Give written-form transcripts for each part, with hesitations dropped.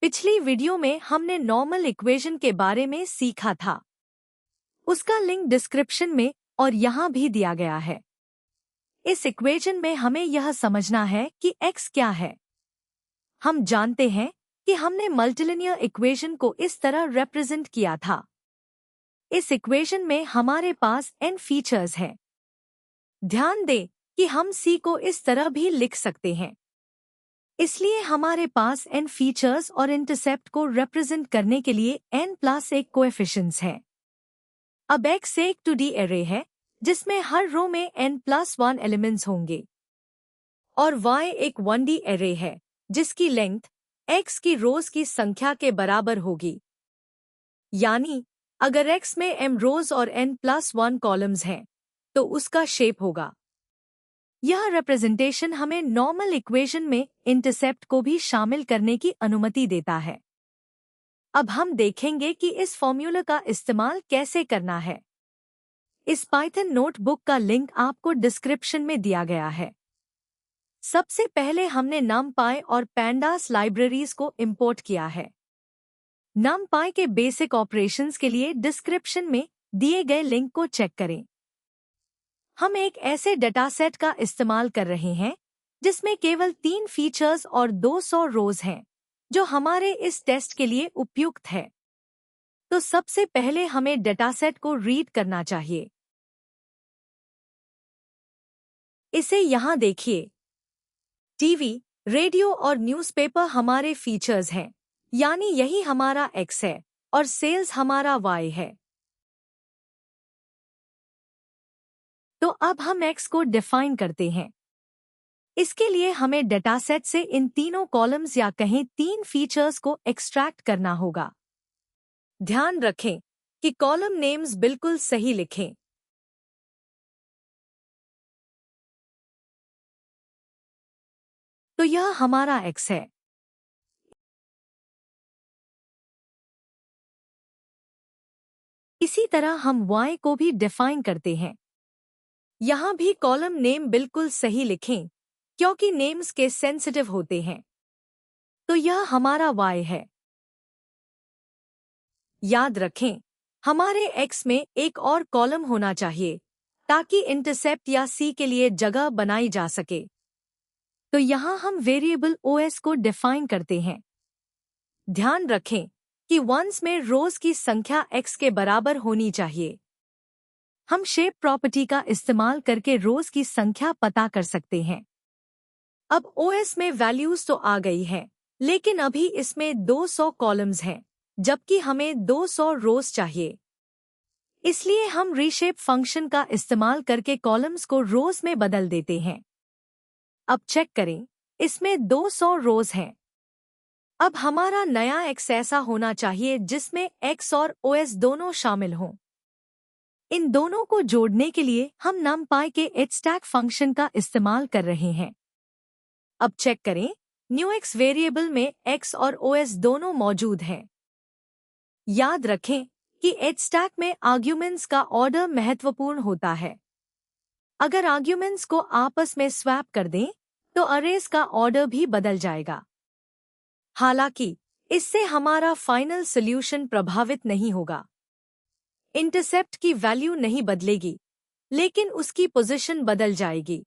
पिछली वीडियो में हमने नॉर्मल इक्वेशन के बारे में सीखा था। उसका लिंक डिस्क्रिप्शन में और यहाँ भी दिया गया है। इस इक्वेशन में हमें यह समझना है कि x क्या है। हम जानते हैं कि हमने मल्टीलिनियर इक्वेशन को इस तरह रिप्रेजेंट किया था। इस इक्वेशन में हमारे पास n फीचर्स हैं। ध्यान दें कि हम c को इस तरह भी लिख सकते हैं। इसलिए हमारे पास n फीचर्स और इंटरसेप्ट को रिप्रेजेंट करने के लिए n+1 कोएफिशिएंट्स हैं। अब x एक 2D एरे है जिसमें हर रो में n+1 एलिमेंट्स होंगे और y एक 1D एरे है जिसकी लेंथ x की रोज की संख्या के बराबर होगी। यानी अगर x में m रोज और n+1 कॉलम्स हैं तो उसका शेप होगा। यह रिप्रेजेंटेशन हमें नॉर्मल इक्वेशन में इंटरसेप्ट को भी शामिल करने की अनुमति देता है। अब हम देखेंगे कि इस फॉर्मूला का इस्तेमाल कैसे करना है। इस पाइथन नोटबुक का लिंक आपको डिस्क्रिप्शन में दिया गया है। सबसे पहले हमने numpy और pandas लाइब्रेरीज को इंपोर्ट किया है। numpy के बेसिक ऑपरेशंस के लिए डिस्क्रिप्शन में दिए गए लिंक को चेक करें। हम एक ऐसे डेटासेट का इस्तेमाल कर रहे हैं जिसमें केवल 3 फीचर्स और 200 रोज हैं, जो हमारे इस टेस्ट के लिए उपयुक्त है। तो सबसे पहले हमें डेटासेट को रीड करना चाहिए। इसे यहाँ देखिए। टीवी, रेडियो और न्यूज़पेपर हमारे फीचर्स हैं, यानी यही हमारा x है और सेल्स हमारा y है। तो अब हम x को डिफाइन करते हैं। इसके लिए हमें डेटासेट से इन तीनों कॉलम्स या कहें 3 फीचर्स को एक्सट्रैक्ट करना होगा। ध्यान रखें कि कॉलम नेम्स बिल्कुल सही लिखें। तो यह हमारा x है। इसी तरह हम y को भी डिफाइन करते हैं। यहाँ भी कॉलम नेम बिल्कुल सही लिखें, क्योंकि नेम्स के सेंसिटिव होते हैं। तो यह हमारा y है। याद रखें, हमारे x में एक और कॉलम होना चाहिए ताकि इंटरसेप्ट या c के लिए जगह बनाई जा सके। तो यहाँ हम वेरिएबल os को डिफाइन करते हैं। ध्यान रखें कि वंस में रोज की संख्या x के बराबर होनी चाहिए। हम शेप प्रॉपर्टी का इस्तेमाल करके रोज की संख्या पता कर सकते हैं। अब OS में वैल्यूज तो आ गई हैं, लेकिन अभी इसमें 200 कॉलम्स हैं, जबकि हमें 200 रोज चाहिए। इसलिए हम रीशेप फंक्शन का इस्तेमाल करके कॉलम्स को रोज में बदल देते हैं। अब चेक करें, इसमें 200 रोज हैं। अब हमारा नया x ऐसा होना चाहिए जिसमें x और OS दोनों शामिल हों। इन दोनों को जोड़ने के लिए हम numpy के hstack फंक्शन का इस्तेमाल कर रहे हैं। अब चेक करें, newx वेरिएबल में x और OS दोनों मौजूद हैं। याद रखें कि hstack में आर्ग्यूमेंट्स का ऑर्डर महत्वपूर्ण होता है। अगर आर्ग्यूमेंट्स को आपस में स्वैप कर दें तो अरेज का ऑर्डर भी बदल जाएगा। हालांकि इससे हमारा फाइनल सॉल्यूशन प्रभावित नहीं होगा। इंटरसेप्ट की वैल्यू नहीं बदलेगी, लेकिन उसकी पोजीशन बदल जाएगी।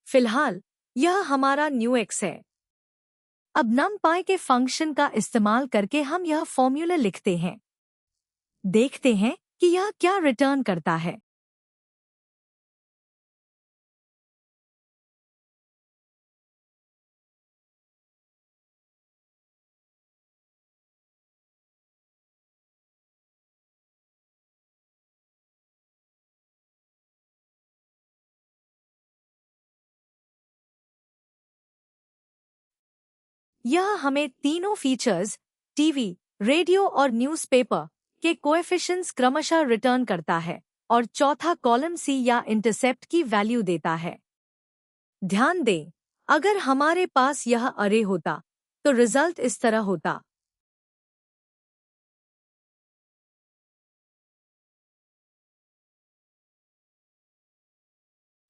फिलहाल यह हमारा newx है। अब numpy के फंक्शन का इस्तेमाल करके हम यह फॉर्मूला लिखते हैं। देखते हैं कि यह क्या रिटर्न करता है। यह हमें तीनों फीचर्स टीवी, रेडियो और न्यूज़पेपर के कोएफिशिएंट्स क्रमशः रिटर्न करता है। और चौथा कॉलम सी या इंटरसेप्ट की वैल्यू देता है। ध्यान दें, अगर हमारे पास यह अरे होता तो रिजल्ट इस तरह होता।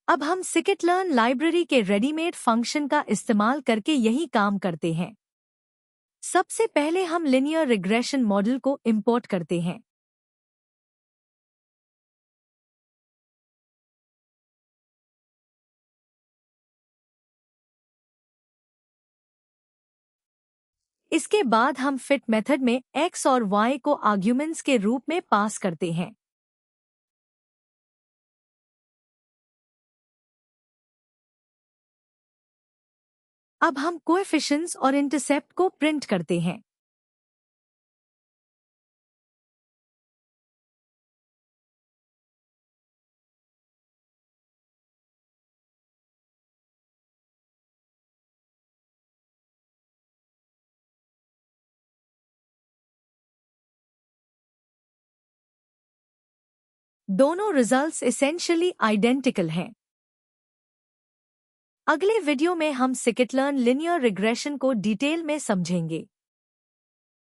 अब हम scikit-learn लाइब्रेरी के रेडीमेड फंक्शन का इस्तेमाल करके यही काम करते हैं। सबसे पहले हम लिनियर रिग्रेशन मॉडल को इंपोर्ट करते हैं। इसके बाद हम फिट मेथड में x और y को आर्ग्यूमेंट्स के रूप में पास करते हैं। अब हम कोएफिशिएंट्स और इंटरसेप्ट को प्रिंट करते हैं। दोनों रिजल्ट्स एसेंशियली आइडेंटिकल हैं। अगले वीडियो में हम scikit-learn लिनियर रिग्रेशन को डिटेल में समझेंगे।